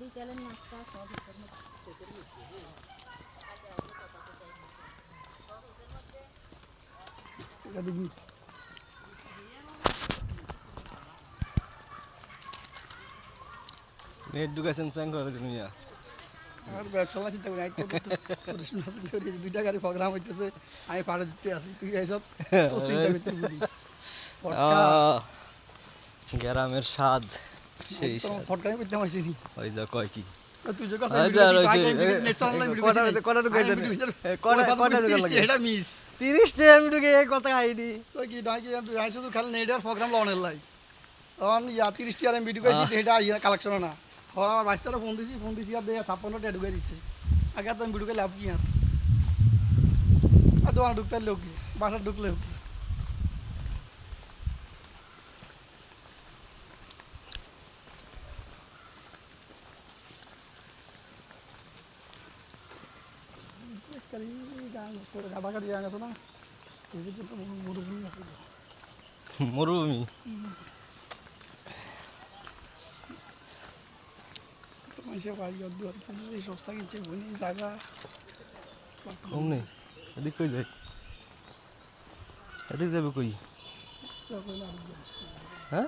বিকেলের নাস্তা সব এটা দেখি নেট ঢুকাইছেন স্যাং করে তুমি আর ব্যবসা চিন্তা করি আমি তো দুইটা গাড়ি প্রোগ্রাম হইতেছে আমি পাড়ে দিতে আসি তুই এইসব তো চিন্তা করতে বুঝি গ্রামের স্বাদ সেই স্বাদ ফটকাই করতে আসিনি ওই যা কয় কি তুই যে কথা এটা মিস 30 টাকা আমি ঢুকে এই কথা আইডি তো কি নয় কি তুই আইসো তো খালি নেটের প্রোগ্রাম লনের লাই তখন 30 টাকা আমি ভিডিও পাইছি এটা কালেকশন না আর আমার বাচ্চারা ফোন দিছি আর 56 টাকা ঢুকে দিচ্ছে আগে তো আমি ভিডিও লাভ কি আর দোকান ঢুকতে লোক বাসা ঢুকলে মরুভূমি সস্তা কিনছে জায়গা কম নেই এদিক কই যাই এদিক যাবে কই হ্যাঁ